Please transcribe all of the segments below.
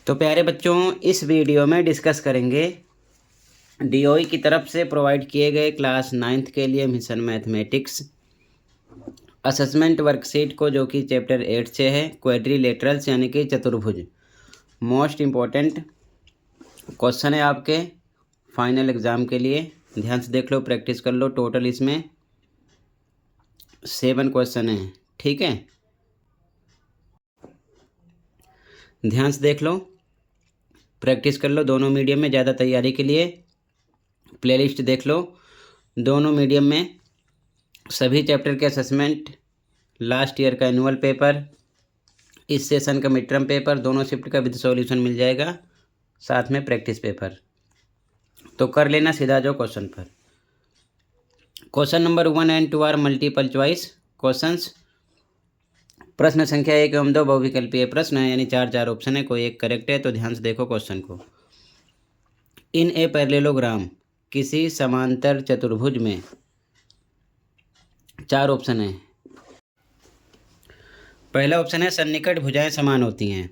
तो प्यारे बच्चों, इस वीडियो में डिस्कस करेंगे डीओई की तरफ से प्रोवाइड किए गए क्लास 9th के लिए मिशन मैथमेटिक्स असेसमेंट वर्कशीट को, जो कि चैप्टर 8 से है, क्वाड्रिलेटरल्स यानी कि चतुर्भुज। मोस्ट इम्पॉर्टेंट क्वेश्चन है आपके फाइनल एग्ज़ाम के लिए। ध्यान से देख लो, प्रैक्टिस कर लो। टोटल इसमें 7 क्वेश्चन हैं, ठीक है। ध्यान से देख लो, प्रैक्टिस कर लो दोनों मीडियम में। ज़्यादा तैयारी के लिए प्लेलिस्ट देख लो। दोनों मीडियम में सभी चैप्टर के असेसमेंट, लास्ट ईयर का एनुअल पेपर, इस सेशन का मिड टर्म पेपर, दोनों शिफ्ट का विद सॉल्यूशन मिल जाएगा, साथ में प्रैक्टिस पेपर। तो कर लेना, सीधा जाओ क्वेश्चन पर। Question number 1 and 2 are multiple choice questions. प्रश्न संख्या 1 एवं 2 बहुविकल्पीय प्रश्न है, यानी 4 ऑप्शन है, कोई एक करेक्ट है। तो ध्यान से देखो क्वेश्चन को। इन ए पैरेललोग्राम, किसी समांतर चतुर्भुज में 4 ऑप्शन है। पहला ऑप्शन है सन्निकट भुजाएं समान होती हैं।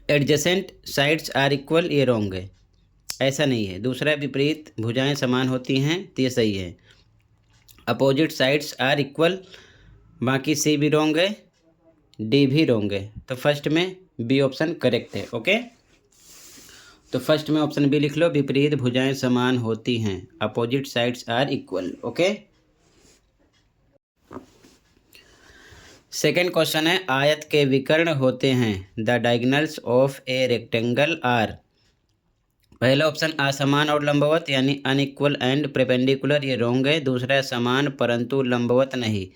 एडजेसेंट साइड्स आर इक्वल, ये रॉन्ग है, ऐसा नहीं है। दूसरा है विपरीत भुजाएं समान होती हैं, तो ये सही है। अपोजिट साइड्स आर इक्वल, बाकी सी भी रॉन्ग है, डी भी रॉन्ग है। तो फर्स्ट में बी ऑप्शन करेक्ट है। ओके, तो फर्स्ट में ऑप्शन बी लिख लो, विपरीत भुजाएं समान होती हैं, opposite sides are equal. Okay, second question है आयत के विकर्ण होते हैं। The diagonals of a rectangle are. पहला ऑप्शन असमान और लंबवत, यानी अनइक्वल एंड परपेंडिकुलर, ये रॉन्ग है। दूसरा है समान परंतु लंबवत नहीं,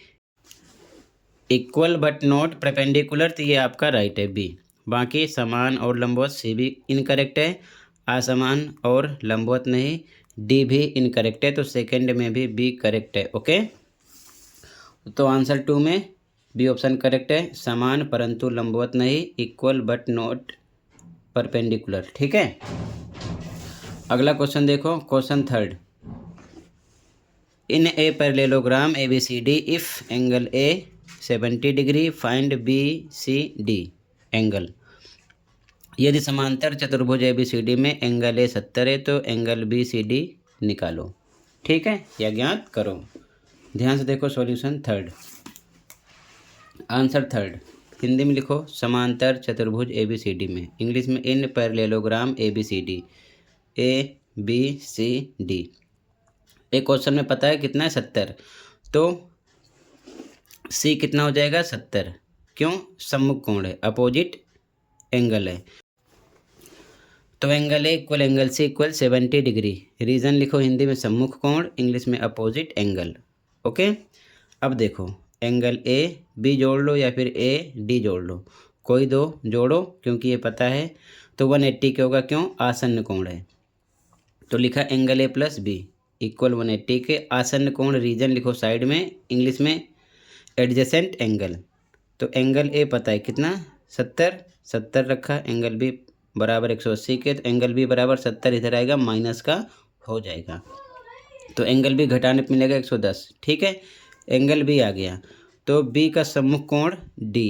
इक्वल बट नॉट परपेंडिकुलर, तो ये आपका राइट है, बी। बाकी समान और लंबवत, सी भी इनकरेक्ट है। असमान और लंबवत नहीं, डी भी इनकरेक्ट है। तो सेकंड में भी बी करेक्ट है। ओके, तो आंसर 2 में बी ऑप्शन करेक्ट है, समान परंतु लंबवत नहीं, इक्वल बट नॉट परपेंडिकुलर। ठीक है, अगला क्वेश्चन देखो, question third. In a parallelogram A B C D, if angle A 70 degree, find B C D angle. यदि समांतर चतुर्भुज ए बी सी डी में एंगल ए 70 है, तो एंगल बी सी डी निकालो। ठीक है, या ज्ञात करो। ध्यान से देखो solution third, answer third. Hindi में लिखो समांतर चतुर्भुज ए बी सी डी में, इंग्लिश में in parallelogram A B C D, A B C D. एक क्वेश्चन में पता है कितना है, 70, तो सी कितना हो जाएगा, 70। क्यों, सम्मुख कोण है, अपोजिट एंगल है। तो angle A equal angle C equal 70 degree. Reason लिखो हिंदी में सम्मुख कोण, इंग्लिश में अपोजिट एंगल। ओके, अब देखो एंगल ए बी जोड़ लो या फिर ए डी जोड़ लो, कोई दो जोड़ो, क्योंकि ये पता है। तो 180 क्या होगा, क्यों, आसन्न कोण है। तो लिखा angle A plus B equal 180 के आसन्न कोण। रीजन लिखो साइड में, इंग्लिश में एडजेसेंट एंगल। तो एंगल ए पता है कितना, 70 रखा, एंगल बी बराबर 180 के, तो एंगल बी बराबर 70 इधर आएगा, माइनस का हो जाएगा, तो एंगल बी घटाने पर मिलेगा 110। ठीक है, एंगल बी आ गया, तो बी का सम्मुख कोण डी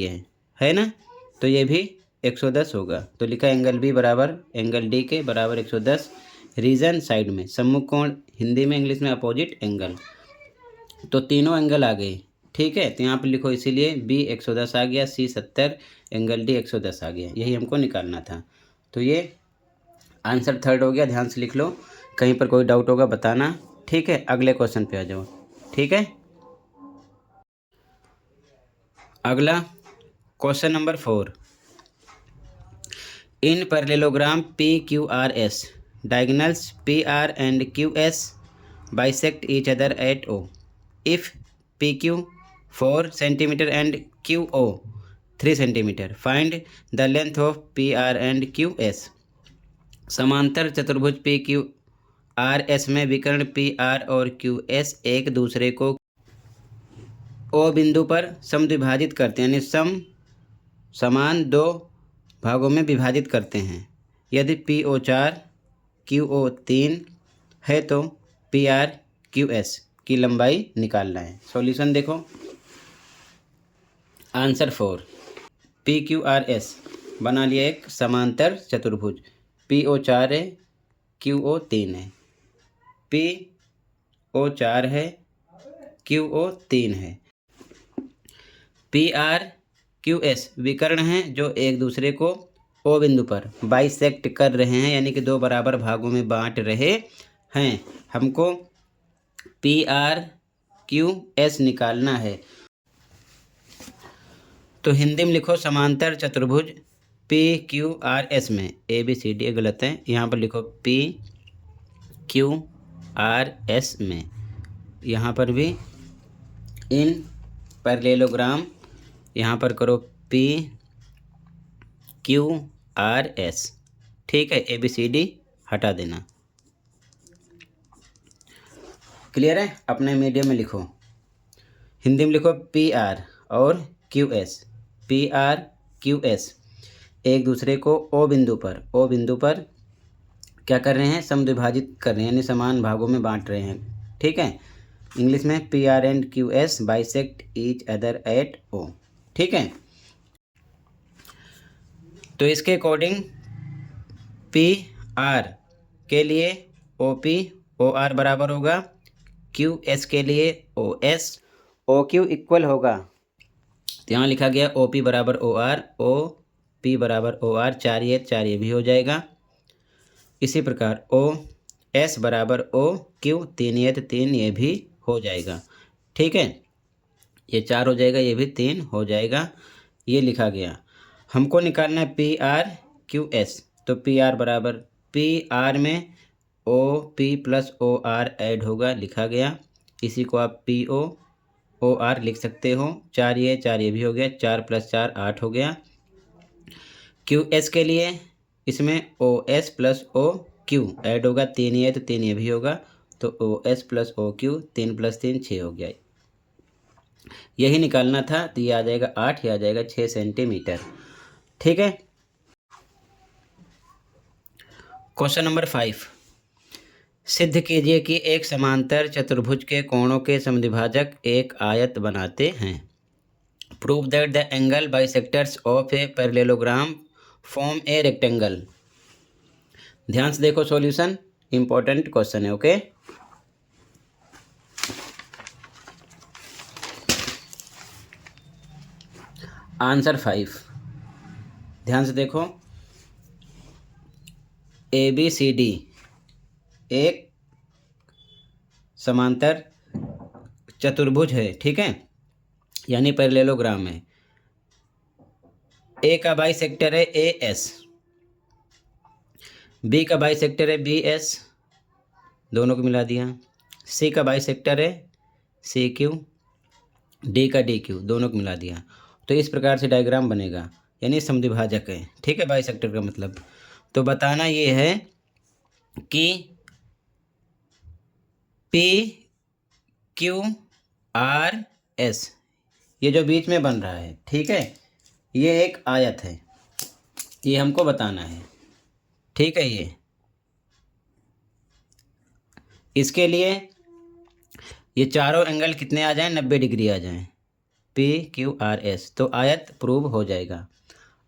है ना, तो ये भी 110 होगा। तो लिखा एंगल बी बराबर एंगल डी के बराबर 110। रीजन साइड में, सम्मुख कोण हिंदी में, इंग्लिश में अपोजिट एंगल। तो तीनों एंगल आ गए। ठीक है, तो यहाँ पर लिखो, इसीलिए बी 110 आ गया, सी 70, एंगल डी 110 आ गया, यही हमको निकालना था। तो ये आंसर थर्ड हो गया। ध्यान से लिख लो, कहीं पर कोई डाउट होगा बताना। ठीक है, अगले क्वेश्चन पे आ जाओ। ठीक है, अगला question number 4। In parallelogram P Q R S, diagonals P R and Q S bisect each other at O. If P Q 4 centimetre and Q O 3 centimetre, find the length of P R and Q S. समांतर चतुर्भुज P Q R S में विकर्ण P R और Q S एक दूसरे को ओ बिंदु पर समद्विभाजित करते हैं, यानी समान दो भागों में विभाजित करते हैं। यदि पी ओ 4 क्यू ओ 3 है, तो पी आर क्यू एस की लंबाई निकालना है। सॉल्यूशन देखो, answer 4 P Q R S बना लिया एक समांतर चतुर्भुज। PO 4 है, QO 3 है। PO 4 है, QO 3 है। PRQS विकर्ण हैं जो एक दूसरे को O बिंदु पर बाइसेक्ट कर रहे हैं, यानी कि दो बराबर भागों में बांट रहे हैं। हमको PRQS निकालना है। तो हिंदी में लिखो समांतर चतुर्भुज PQRS में ABCD गलत है, यहाँ पर लिखो PQRS में। यहाँ पर भी इन पैरेललोग्राम यहाँ पर करो PQRS। ठीक है, ABCD हटा देना। क्लियर है? अपने मीडियम में लिखो, हिंदी में लिखो PR और QS। PRQS एक दूसरे को O बिंदु पर क्या कर रहे हैं? समद्विभाजित कर रहे हैं, यानी समान भागों में बांट रहे हैं। ठीक है, इंग्लिश में PR and QS bisect each other eight O। ठीक है, तो इसके अकॉर्डिंग PR के लिए OP OR बराबर होगा, QS के लिए OS OQ इक्वल होगा, तो यहाँ लिखा गया OP बराबर OR, OP बराबर OR, 4 ये भी हो जाएगा। इसी प्रकार OS बराबर OQ, 3 ये भी हो जाएगा। ठीक है, ये 4 हो जाएगा, ये भी 3 हो जाएगा। ये लिखा गया। हमको निकालना है PRQS, तो PR बराबर PR में OP प्लस OR ऐड होगा, लिखा गया। इसी को आप PO OR लिख सकते हो। 4 ये भी हो गया, 4 + 4 8 हो गया। QS के लिए इसमें OS प्लस OQ ऐड होगा, 3 ये तो 3 ये भी होगा, तो OS प्लस OQ 3 + 3 6 हो गया। यही निकालना था, तो ये आ जाएगा 8, ये आ जाएगा 6 सेंटीमीटर। ठीक है, क्वेश्चन नंबर 5, सिद्ध कीजिए कि एक समांतर चतुर्भुज के कोणों के समद्विभाजक एक आयत बनाते हैं। Prove that the angle bisectors of a parallelogram form a rectangle. ध्यान से देखो, सॉल्यूशन इंपॉर्टेंट क्वेश्चन है। ओके, आंसर 5, ध्यान से देखो। ABCD एक समांतर चतुर्भुज है। ठीक है, यानी पैरेललोग्राम है। A का बाइसेक्टर है AS, B का बाइसेक्टर है BS, दोनों को मिला दिया। C का बाइसेक्टर है CQ, D का DQ, दोनों को मिला दिया। तो इस प्रकार से डायग्राम बनेगा, यानी समद्विभाजक है। ठीक है, बाइसेक्टर का मतलब। तो बताना ये है कि PQRS ये जो बीच में बन रहा है, ठीक है, ये एक आयत है, ये हमको बताना है। ठीक है, ये इसके लिए ये चारों एंगल कितने आ जाएं? 90 डिग्री आ जाएं, PQRS, तो आयत प्रूव हो जाएगा।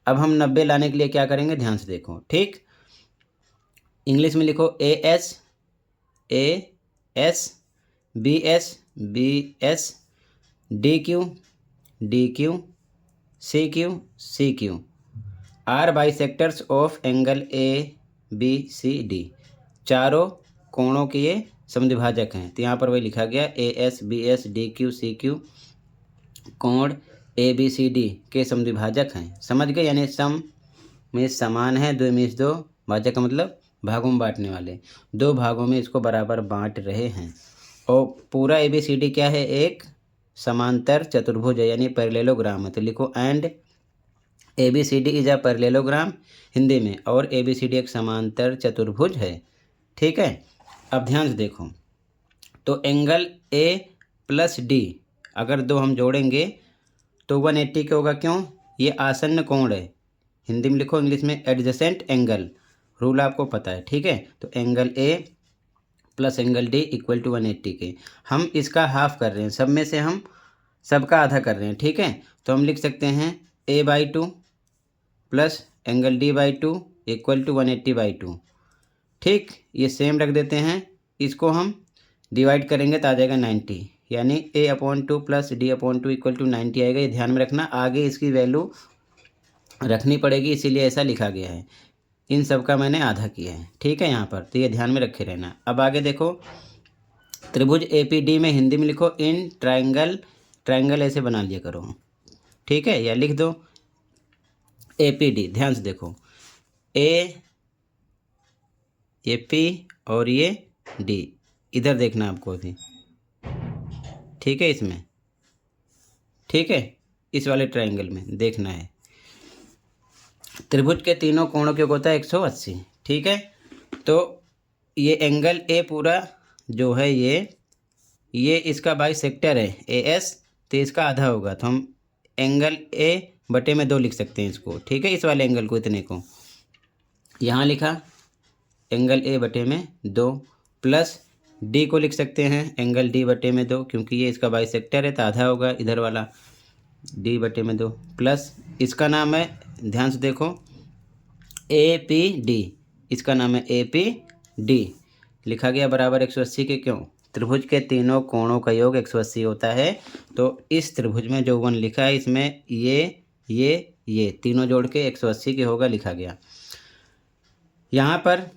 अब हम 90 लाने के लिए क्या करेंगे? ध्यान से देखो। ठीक, इंग्लिश में लिखो AS AS, BS BS, DQ DQ, CQ CQ are bisectors of angle ABCD, चारों कोणों के ये समद्विभाजक हैं। तो यहाँ पर वही लिखा गया AS BS DQ CQ कोण ABCD के समद्विभाजक हैं। समझ गए? यानी सम में समान है, दो में दो, भाजक का मतलब भागों में बांटने वाले, दो भागों में इसको बराबर बांट रहे हैं। और पूरा ABCD क्या है? एक समांतर चतुर्भुज है, यानी पैरेललोग्राम है। तो लिखो and ABCD is a parallelogram Hindi में, और ABCD एक समांतर चतुर्भुज है। ठीक है, अब ध्यान से देखो। तो एंगल A + D अगर दो हम जोड़ेंगे तो 180 का होगा। क्यों? ये आसन्न कोण है। हिंदी में लिखो, इंग्लिश में एडजेसेंट एंगल, रूल आपको पता है। ठीक है, तो एंगल A + एंगल D = 180 के। हम इसका हाफ कर रहे हैं, सब में से हम सबका आधा कर रहे हैं। ठीक है, तो हम लिख सकते हैं A/2 plus angle D by two equal to 180/2। ठीक, ये सेम रख देते हैं, इसको हम डिवाइड करेंगे तो आ जाएगा 90, यानी a/2 plus d/2 equal to 90 आएगा। ये ध्यान में रखना, आगे इसकी वैल्यू रखनी पड़ेगी, इसीलिए ऐसा लिखा गया है। इन सब का मैंने आधा किया है, ठीक है यहाँ पर, तो ये ध्यान में रखे रहना। अब आगे देखो, त्रिभुज APD में हिंदी में लिखो इन ट्राइंगल, ट्राइंगल ऐसे बना लिया करो, ठीक है, या लिख दो APD। ध्यान से देखो, ये P और ये D, इधर देखना आपको भी, ठीक है, इसमें, ठीक है, इस वाले ट्राइंगल में देखना है। त्रिभुज के तीनों कोणों के योग होता है 180, ठीक है। तो ये एंगल A पूरा जो है ये इसका बाइसेक्टर है AS, तो इसका आधा होगा, तो हम एंगल A/2 लिख सकते हैं इसको, ठीक है, इस वाले एंगल को, इतने को यहाँ लिखा एंगल A/2 प्लस D को लिख सकते हैं एंगल D/2, क्योंकि ये इसका बाइसेक्टर है तो आधा होगा इधर वाला, D/2 प्लस इसका नाम है, ध्यान से देखो, APD, इसका नाम है APD, लिखा गया बराबर 180 के। क्यों? त्रिभुज के तीनों कोणों का योग 180 होता है। तो इस त्रिभुज में जो 1 लिखा है, इसमें ये तीनों जोड़ के 180 के होगा, लिखा गया। यहाँ पर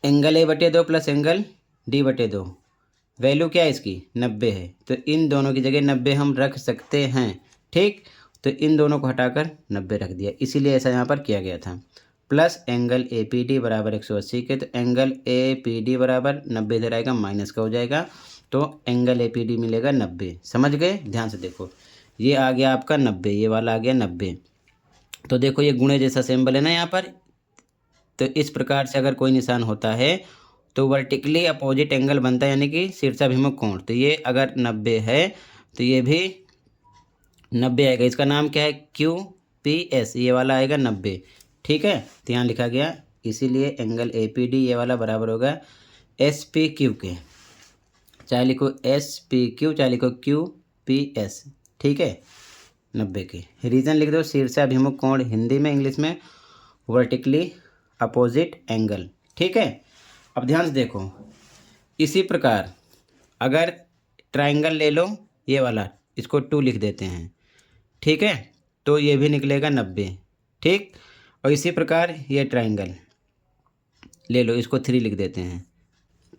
angle A/2 plus angle D/2, value क्या है इसकी? 90 है, तो इन दोनों की जगह 90 हम रख सकते हैं, ठीक। तो इन दोनों को हटाकर 90 रख दिया, इसीलिए ऐसा यहाँ पर किया गया था। प्लस एंगल APD बराबर 180 के, तो एंगल APD बराबर 90 इधर आएगा, माइनस का हो जाएगा, तो एंगल APD मिलेगा 90। समझ गए? ध्यान से देखो, ये आ गया आपका 90, ये वाला आ गया 90। तो देखो ये गुणे जैसा सिंबल है ना यहाँ पर, तो इस प्रकार से अगर कोई निशान होता है तो वर्टिकली अपोजिट एंगल बनता है, यानी कि शीर्षाभिमुख कोण। तो ये अगर 90 है तो ये भी 90 आएगा, इसका नाम क्या है? QPS, ये वाला आएगा 90, ठीक है। तो यहाँ लिखा गया, इसीलिए एंगल APD ये वाला बराबर होगा SPQ के, चाहे लिखो SPQ चाहे लिखो QPS, ठीक है, 90 के। रीजन लिख दो, शीर्षाभिमुख कोण हिंदी में, इंग्लिश में वर्टिकली अपोजिट एंगल, ठीक है। अब ध्यान से देखो, इसी प्रकार अगर ट्राइंगल ले लो ये वाला, इसको 2 लिख देते हैं, ठीक है, तो ये भी निकलेगा 90, ठीक। और इसी प्रकार ये ट्राइंगल ले लो, इसको 3 लिख देते हैं।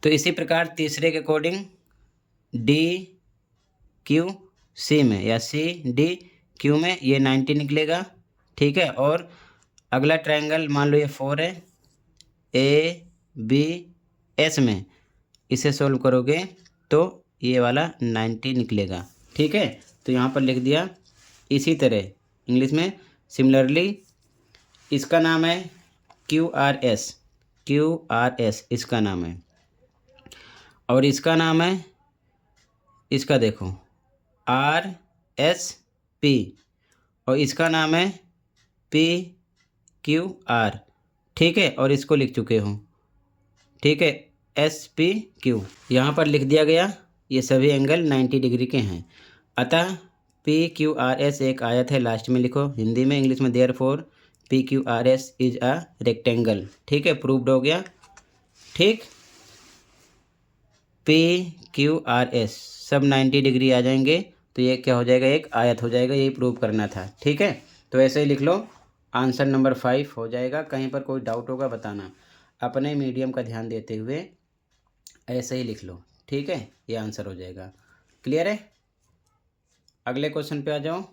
तो इसी प्रकार तीसरे के अकॉर्डिंग DQC में या CDQ में ये 90 निकलेगा, ठीक है। और अगला ट्रायंगल मान लो ये 4 है, ABS में इसे सोल्व करोगे तो ये वाला 90 निकलेगा, ठीक है। तो यहाँ पर लिख दिया। इसी तरह इंग्लिश में सिमिलरली इसका नाम है QRS इसका नाम है, और इसका नाम है, इसका देखो RSP, और इसका नाम है PQR, ठीक है। और इसको लिख चुके हो, ठीक है, SPQ यहाँ पर लिख दिया गया। ये सभी एंगल 90 डिग्री के हैं, अतः PQRS एक आयत है, लास्ट में लिखो हिंदी में, इंग्लिश में therefore PQRS is a rectangle, ठीक है, प्रूव्ड हो गया, ठीक। PQRS सब 90 डिग्री आ जाएंगे, तो ये क्या हो जाएगा? एक आयत हो जाएगा, यही प्रूव करना था, ठीक है। तो ऐसे ही लिख लो, आंसर नंबर 5 हो जाएगा। कहीं पर कोई डाउट होगा बताना, अपने मीडियम का ध्यान देते हुए ऐसे ही लिख लो, ठीक है, ये आंसर हो जाएगा। क्लियर है? अगले क्वेश्चन पे आ जाओ।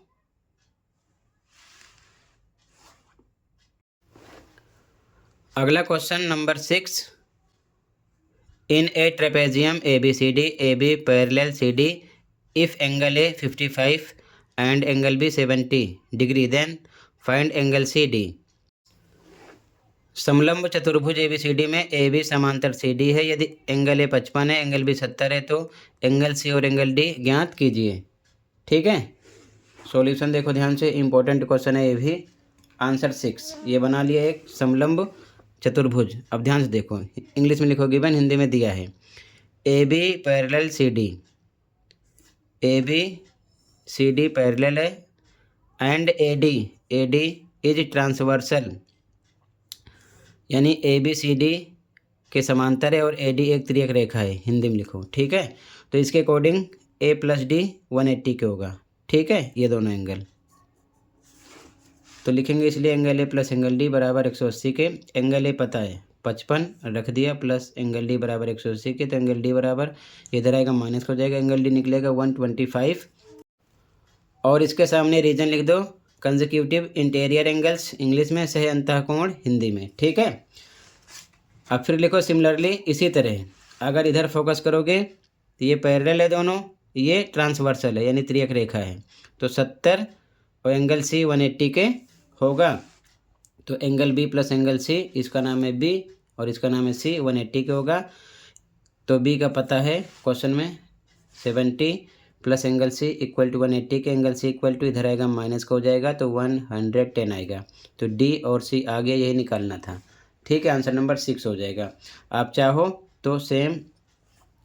अगला question number 6, in a trapezium ABCD, AB parallel CD, if angle A 55 and angle B 70 degree, then find angle CD। समलंब चतुर्भुज ABCD में AB समांतर CD है, यदि एंगल A 55 है, एंगल B 70 है, तो एंगल C और एंगल D ज्ञात कीजिए, ठीक है। सॉल्यूशन देखो ध्यान से, इंपॉर्टेंट क्वेश्चन है ये भी। आंसर 6 ये बना लिया एक समलंब चतुर्भुज। अब ध्यान से देखो, इंग्लिश में लिखो गिवन, हिंदी में दिया है AB parallel CD, AB CD parallel है, and AD AD is transversal, यानी ABCD के समांतर है और AD एक त्रियक रेखा है, हिंदी में लिखो। ठीक है, तो इसके अकॉर्डिंग A + D 180 के होगा। ठीक है, ये दोनों एंगल तो लिखेंगे, इसलिए एंगल A + एंगल D बराबर 180 के। एंगल A पता है 55 रख दिया, प्लस एंगल D बराबर 180 के, तो एंगल D बराबर इधर आएगा माइनस हो जाएगा, एंगल D निकलेगा 125। और इसके सामने रीजन लिख दो, कंसेक्यूटिव इंटीरियर एंगल्स इंग्लिश में, सह अंतःकोण हिंदी में। ठीक है, अब फिर लिखो सिमिलरली इसी तरह अगर इधर फोकस करोगे तो ये पैरेलल है दोनों, ये ट्रांसवर्सल है यानी त्रियक रेखा है, तो 70 और एंगल C 180 के होगा। तो एंगल B + एंगल C, इसका नाम है B और इसका नाम है C, 180 के होगा। तो B का पता है क्वेश्चन में 70 + एंगल C = 180 के, एंगल C = इधर आएगा माइनस का हो जाएगा, तो 110 आएगा। तो D और C आगे यही निकालना था। ठीक है, आंसर नंबर 6 हो जाएगा। आप चाहो तो सेम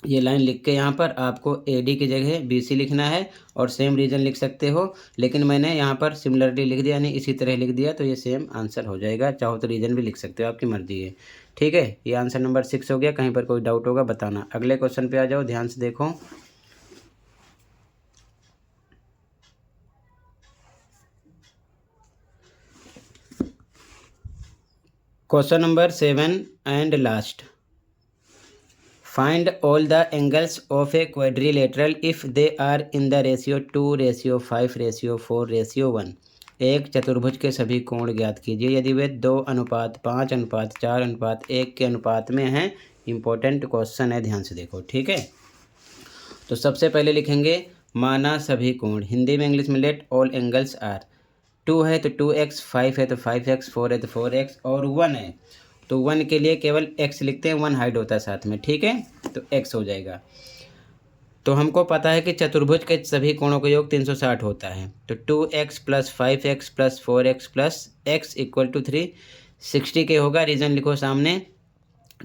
ये लाइन लिख के यहाँ पर आपको AD की जगह BC लिखना है और सेम रीजन लिख सकते हो, लेकिन मैंने यहाँ पर सिमिलरली लिख दिया, यानी इसी तरह लिख दिया, तो ये सेम आंसर हो जाएगा। चाहो तो रीजन भी लिख सकते हो, आपकी मर्जी है। ठीक है, ये आंसर नंबर 6 हो गया। कहीं पर कोई डाउट होगा बताना। अगले क्वेश्चन पे आ जाओ, ध्यान से देखो। Question number 7 and last, find all the angles of a quadrilateral if they are in the ratio 2:5:4:1। एक चतुर्भुज के सभी कोण ज्ञात कीजिए यदि वे 2:5:4:1 के अनुपात में हैं। इंपॉर्टेंट क्वेश्चन है, ध्यान से देखो। ठीक है, तो सबसे पहले लिखेंगे माना सभी कोण, हिंदी में इंग्लिश में लेट ऑल एंगल्स आर। 2 है तो 2x, 5 है तो 5x, 4 है तो 4x और 1 है तो 1 के लिए केवल x लिखते हैं, 1 हाइड होता है साथ में। ठीक है, तो x हो जाएगा। तो हमको पता है कि चतुर्भुज के सभी कोणों का योग 360 होता है, तो 2x + 5x + 4x + x = 360 के होगा। रीजन लिखो सामने,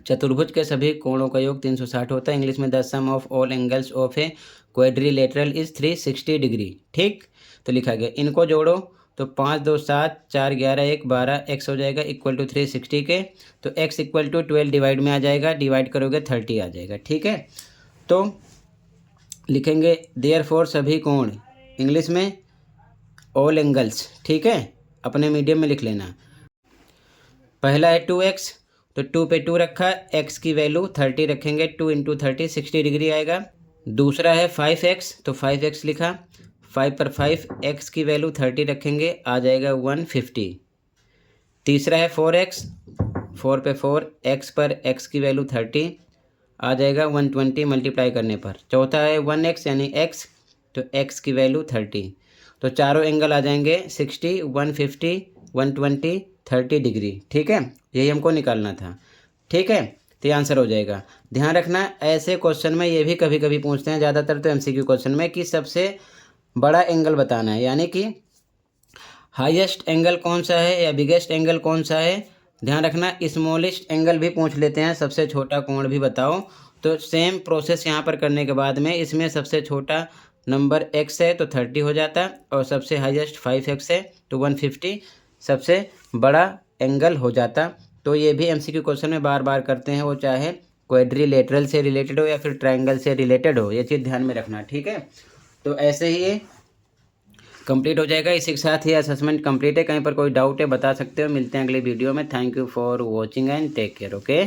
चतुर्भुज के सभी कोणों का योग 360 होता है। इंग्लिश में the sum of all angles of a quadrilateral is 360 degree. ठीक, तो लिखा गया, इनको जोड़ो तो 5 2 7 4 11 1 12 x हो जाएगा = 360 के, तो x = 12 डिवाइड में आ जाएगा, डिवाइड करोगे 30 आ जाएगा। ठीक है, तो लिखेंगे देयरफॉर सभी कोण, इंग्लिश में ऑल एंगल्स। ठीक है, अपने मीडियम में लिख लेना। पहला है 2x, तो 2 पे 2 रखा, x की वैल्यू 30 रखेंगे, 2 × 30 60 डिग्री आएगा। दूसरा है 5x, तो 5x लिखा, 5 पर 5 x की वैल्यू 30 रखेंगे, आ जाएगा 150। तीसरा है 4x, 4 पे 4 x पर x की वैल्यू 30 आ जाएगा 120 मल्टीप्लाई करने पर। चौथा है 1x यानी x, तो x की वैल्यू 30, तो चारों एंगल आ जाएंगे 60 150 120 30 डिग्री। ठीक है, यही हमको निकालना था। ठीक है, तो ये आंसर हो जाएगा। ध्यान रखना, ऐसे क्वेश्चन में ये भी कभी कभी पूछते हैं, ज़्यादातर तो MCQ क्वेश्चन में, कि सबसे बड़ा एंगल बताना है, यानी कि हाईएस्ट एंगल कौन सा है या बिगेस्ट एंगल कौन सा है। ध्यान रखना, स्मॉलेस्ट एंगल भी पूछ लेते हैं, सबसे छोटा कोण भी बताओ। तो सेम प्रोसेस यहाँ पर करने के बाद में इसमें सबसे छोटा नंबर x है तो 30 हो जाता, और सबसे हाईएस्ट 5x है तो 150 सबसे बड़ा एंगल हो जाता। तो ये भी MCQ क्वेश्चन में बार बार करते हैं, वो चाहे क्वाड्रिलेटरल से रिलेटेड हो या फिर ट्रायंगल से रिलेटेड हो, ये चीज़ ध्यान में रखना। ठीक है, तो ऐसे ही ये कंप्लीट हो जाएगा। इसी के साथ ही असेसमेंट कंप्लीट है। कहीं पर कोई डाउट है बता सकते हो। मिलते हैं अगले वीडियो में। Thank you for watching and take care. Okay.